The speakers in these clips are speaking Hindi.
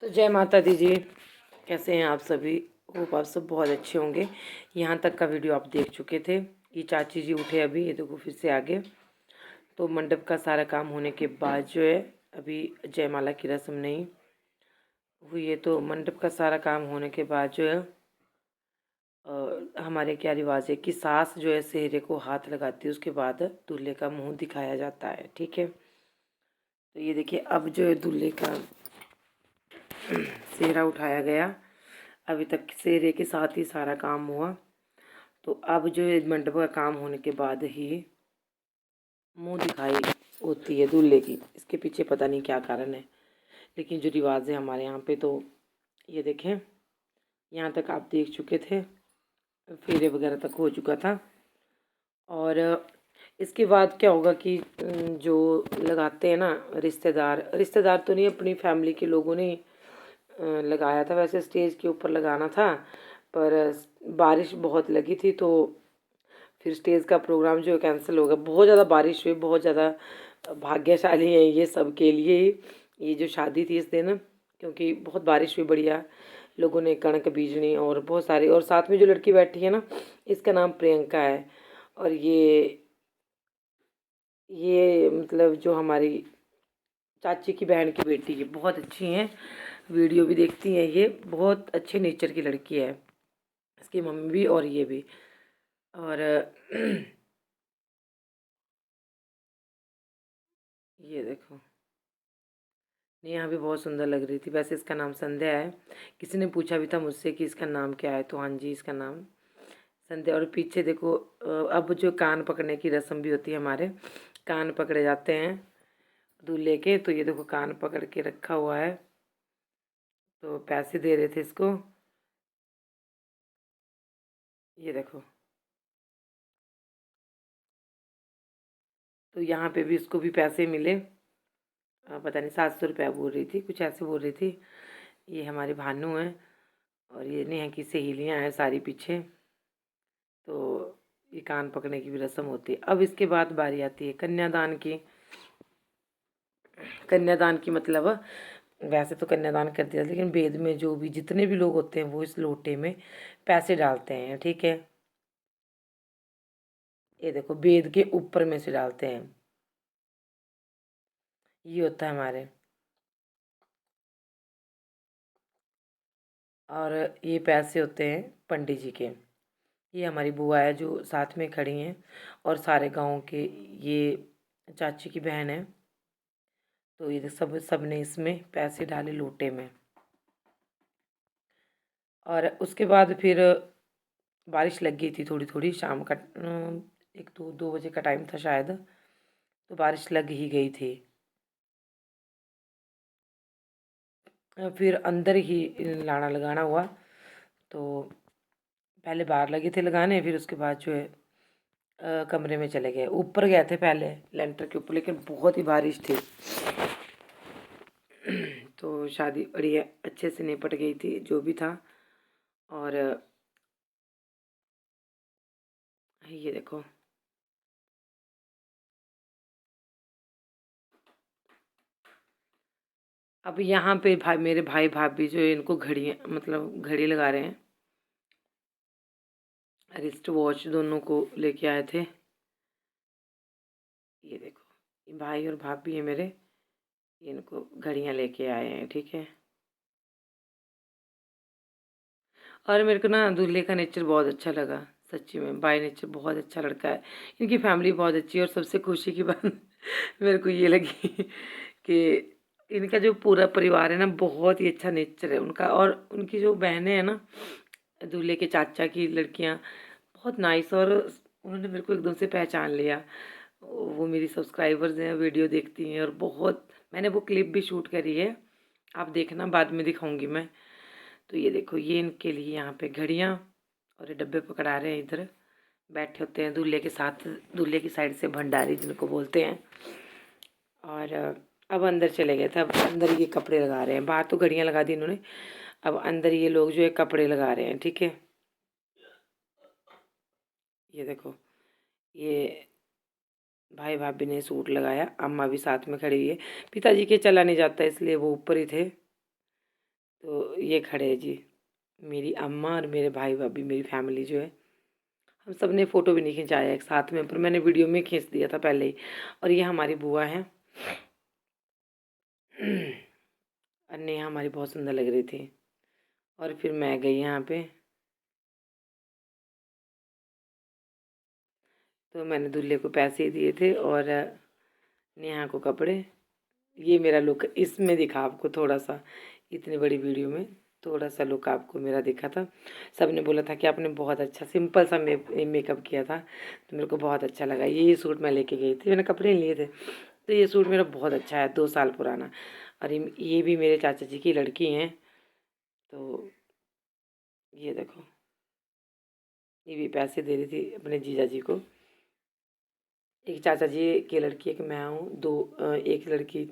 तो जय माता दी जी। कैसे हैं आप सभी? होप आप सब बहुत अच्छे होंगे। यहाँ तक का वीडियो आप देख चुके थे। ये चाची जी उठे अभी, ये देखो फिर से आगे। तो मंडप का सारा काम होने के बाद जो है, अभी जयमाला की रस्म नहीं हुई है, तो मंडप का सारा काम होने के बाद जो है हमारे क्या रिवाज है कि सास जो है सेहरे को हाथ लगाती है, उसके बाद दूल्हे का मुंह दिखाया जाता है। ठीक है, तो ये देखिए अब जो है दूल्हे का सेहरा उठाया गया। अभी तक सेहरे के साथ ही सारा काम हुआ। तो अब जो है मंडप का काम होने के बाद ही मुंह दिखाई होती है दूल्हे की। इसके पीछे पता नहीं क्या कारण है, लेकिन जो रिवाज है हमारे यहाँ पे, तो ये देखें, यहाँ तक आप देख चुके थे, फेरे वगैरह तक हो चुका था। और इसके बाद क्या होगा कि जो लगाते हैं ना रिश्तेदार, रिश्तेदार तो नहीं, अपनी फैमिली के लोगों ने लगाया था। वैसे स्टेज के ऊपर लगाना था, पर बारिश बहुत लगी थी, तो फिर स्टेज का प्रोग्राम जो है कैंसिल हो गया। बहुत ज़्यादा बारिश हुई, बहुत ज़्यादा भाग्यशाली है ये सब के लिए ये जो शादी थी इस दिन, क्योंकि बहुत बारिश हुई बढ़िया। लोगों ने कणक बीजनी और बहुत सारी, और साथ में जो लड़की बैठी है ना, इसका नाम प्रियंका है। और ये मतलब जो हमारी चाची की बहन की बेटी है, बहुत अच्छी हैं, वीडियो भी देखती हैं। ये बहुत अच्छे नेचर की लड़की है, इसकी मम्मी भी और ये भी। और ये देखो, नेहा भी बहुत सुंदर लग रही थी। वैसे इसका नाम संध्या है। किसी ने पूछा भी था मुझसे कि इसका नाम क्या है, तो हाँ जी, इसका नाम संध्या। और पीछे देखो, अब जो कान पकड़ने की रस्म भी होती है हमारे, कान पकड़े जाते हैं दूल्हे के। तो ये देखो कान पकड़ के रखा हुआ है, तो पैसे दे रहे थे इसको। ये देखो, तो यहाँ पे भी इसको भी पैसे मिले। पता नहीं 700 रुपया बोल रही थी, कुछ ऐसे बोल रही थी। ये हमारी भानु है, और ये नेहा की सहेलियाँ हैं सारी पीछे। तो ये कान पकड़ने की भी रस्म होती है। अब इसके बाद बारी आती है कन्यादान की। कन्यादान की मतलब, वैसे तो कन्यादान कर दिया, लेकिन वेद में जो भी जितने भी लोग होते हैं वो इस लोटे में पैसे डालते हैं। ठीक है, ये देखो वेद के ऊपर में से डालते हैं। ये होता है हमारे। और ये पैसे होते हैं पंडित जी के। ये हमारी बुआ है जो साथ में खड़ी हैं, और सारे गांव के, ये चाची की बहन है। तो ये सब ने इसमें पैसे डाले लोटे में। और उसके बाद फिर बारिश लग गई थी थोड़ी थोड़ी, शाम का 1 2 बजे का टाइम था शायद, तो बारिश लग ही गई थी। फिर अंदर ही लाना लगाना हुआ। तो पहले बाहर लगे थे लगाने, फिर उसके बाद जो है कमरे में चले गए। ऊपर गए थे पहले लेंटर के ऊपर, लेकिन बहुत ही बारिश थी। तो शादी बढ़िया अच्छे से निपट गई थी जो भी था। और ये देखो, अब यहाँ पे भाई, मेरे भाई भाभी जो है, इनको घड़ी, मतलब घड़ी लगा रहे हैं। रिस्ट वॉच दोनों को लेके आए थे। ये देखो, ये भाई और भाभी है मेरे, इनको घड़ियाँ लेके आए हैं। ठीक है, और मेरे को ना दूल्हे का नेचर बहुत अच्छा लगा। सच्ची में बाय नेचर बहुत अच्छा लड़का है। इनकी फैमिली बहुत अच्छी है, और सबसे खुशी की बात मेरे को ये लगी कि इनका जो पूरा परिवार है ना, बहुत ही अच्छा नेचर है उनका। और उनकी जो बहनें हैं ना, दूल्हे के चाचा की लड़कियां, बहुत नाइस। और उन्होंने मेरे को एकदम से पहचान लिया। वो मेरी सब्सक्राइबर्स हैं, वीडियो देखती हैं, और बहुत, मैंने वो क्लिप भी शूट करी है, आप देखना, बाद में दिखाऊंगी मैं। तो ये देखो, ये इनके लिए यहाँ पे घड़ियाँ, और ये डब्बे पकड़ा रहे हैं। इधर बैठे होते हैं दूल्हे के साथ, दूल्हे की साइड से भंडारी जिनको बोलते हैं। और अब अंदर चले गए थे। अब अंदर ये कपड़े लगा रहे हैं। बाहर तो घड़ियाँ लगा दी इन्होंने, अब अंदर ये लोग जो है कपड़े लगा रहे हैं। ठीक है, ये देखो, ये भाई भाभी ने सूट लगाया, अम्मा भी साथ में खड़ी हुई है। पिताजी के चला नहीं जाता, इसलिए वो ऊपर ही थे। तो ये खड़े हैं जी मेरी अम्मा और मेरे भाई भाभी, मेरी फैमिली जो है। हम सब ने फ़ोटो भी नहीं खिंचाया एक साथ में, पर मैंने वीडियो में खींच दिया था पहले ही। और ये हमारी बुआ हैं। और नेहा हमारी बहुत सुंदर लग रही थी। और फिर मैं गई यहाँ पे, तो मैंने दूल्हे को पैसे दिए थे और नेहा को कपड़े। ये मेरा लुक इसमें दिखा आपको थोड़ा सा, इतनी बड़ी वीडियो में थोड़ा सा लुक आपको मेरा दिखा था। सब ने बोला था कि आपने बहुत अच्छा सिंपल सा मेकअप किया था, तो मेरे को बहुत अच्छा लगा। ये सूट मैं लेके गई थी, मैंने कपड़े लिए थे, तो ये सूट मेरा बहुत अच्छा है, 2 साल पुराना। और ये भी मेरे चाचा जी की लड़की हैं। तो ये देखो, ये भी पैसे दे रही थी अपने जीजा जी को। एक चाचा जी की लड़की, एक मैं हूँ, एक लड़की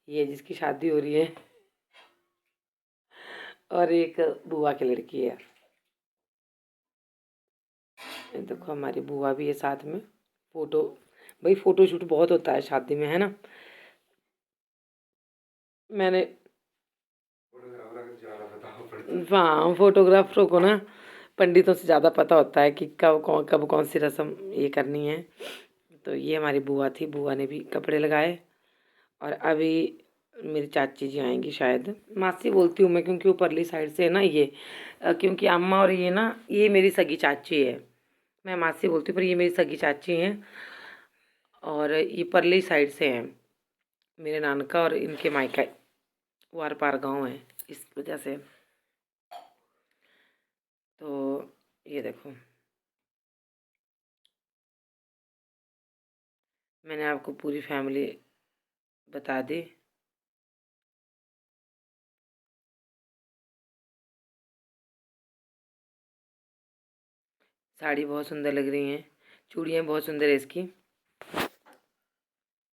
ये जिसकी शादी हो रही है, और एक बुआ की लड़की है। ये देखो हमारी बुआ भी है साथ में। फ़ोटो, भाई फ़ोटो शूट बहुत होता है शादी में, है ना। मैंने हाँ, फोटोग्राफरों को ना पंडितों से ज़्यादा पता होता है कि कब कौन सी रस्म ये करनी है। तो ये हमारी बुआ थी, बुआ ने भी कपड़े लगाए। और अभी मेरी चाची जी आएंगी शायद, मासी बोलती हूँ मैं क्योंकि वो परली साइड से है ना ये। क्योंकि अम्मा और ये ना, ये मेरी सगी चाची है। मैं मासी बोलती हूँ पर ये मेरी सगी चाची हैं। और ये परली साइड से हैं, मेरे नानका और इनके मायका वार पार गाँव है, इस वजह से। तो ये देखो, मैंने आपको पूरी फैमिली बता दी। साड़ी बहुत सुंदर लग रही हैं, चूड़ियाँ बहुत सुंदर है इसकी,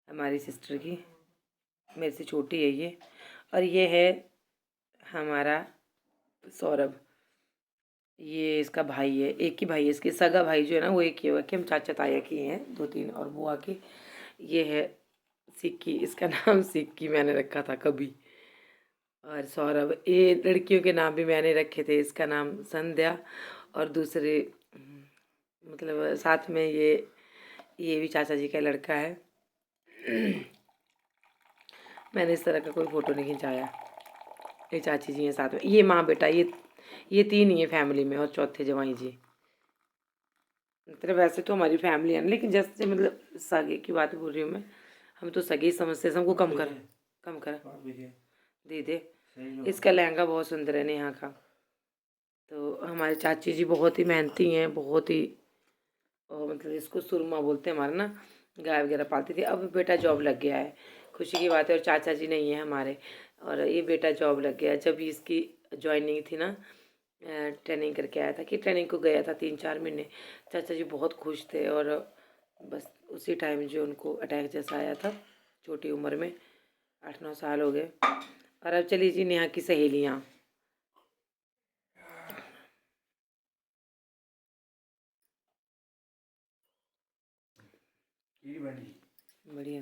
हमारी सिस्टर की, मेरे से छोटी है ये। और ये है हमारा सौरभ, ये इसका भाई है, एक ही भाई है इसके, सगा भाई जो है ना वो एक ही हुआ कि हम चाचा ताया की हैं 2-3, और बुआ की। ये है सिक्की, इसका नाम सिक्की मैंने रखा था कभी। और सौरभ, ये लड़कियों के नाम भी मैंने रखे थे, इसका नाम संध्या। और दूसरे मतलब साथ में ये भी चाचा जी का लड़का है। मैंने इस तरह का कोई फ़ोटो नहीं खिंचाया। ये चाची जी हैं साथ में, ये माँ बेटा, ये 3 ही है फैमिली में, और चौथे जवाई जी। मतलब वैसे तो हमारी फैमिली है ना, लेकिन जैसे मतलब सगे की बात बोल रही हूँ मैं, हम तो सगे ही समझते हैं। हमको कम कर दे दे। इसका लहंगा बहुत सुंदर है नेहा का। तो हमारे चाची जी बहुत ही मेहनती हैं, बहुत ही, और मतलब इसको सुरमा बोलते हैं हमारे ना, गाय वगैरह पालती थी। अब बेटा जॉब लग गया है, खुशी की बात है। और चाचा जी नहीं है हमारे, और ये बेटा जॉब लग गया। जब इसकी ज्वाइनिंग थी ना, ट्रेनिंग करके आया था, कि ट्रेनिंग को गया था 3-4 महीने, चाचा जी बहुत खुश थे। और बस उसी टाइम जो उनको अटैक जैसा आया था, छोटी उम्र में, 8-9 साल हो गए। और अब चली जी नेहा की सहेलियाँ। बढ़िया।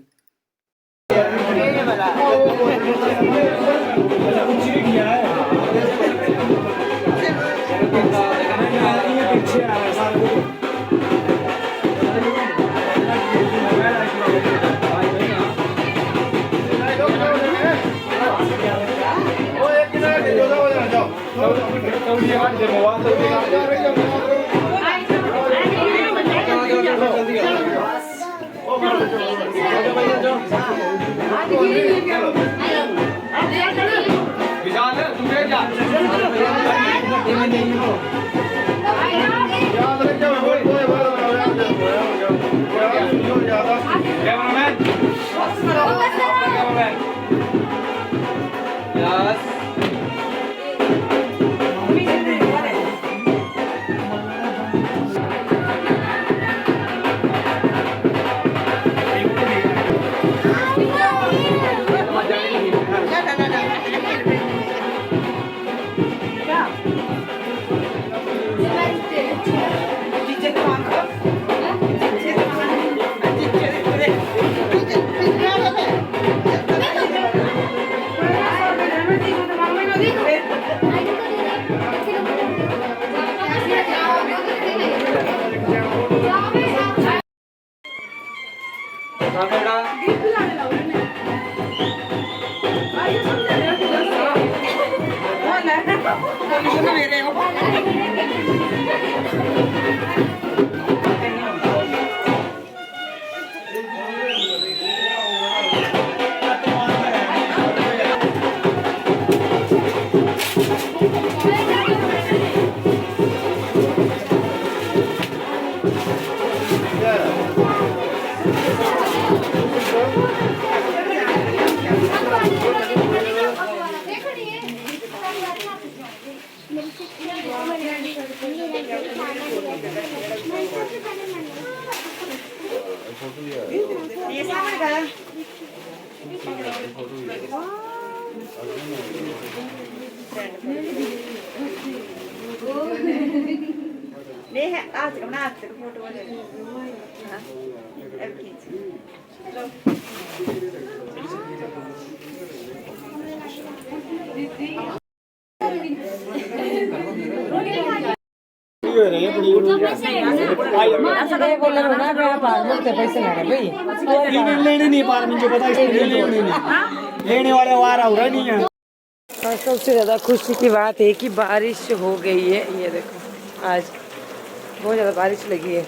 नहीं है आज का ना आज का फोटो वाले हाँ अब खींच लेने नहीं पा रहा मुझे पता लेने वाले वार हो रहा नहीं है। सबसे ज़्यादा खुशी की बात है कि बारिश हो गई है। ये देखो आज बहुत ज़्यादा बारिश लगी है।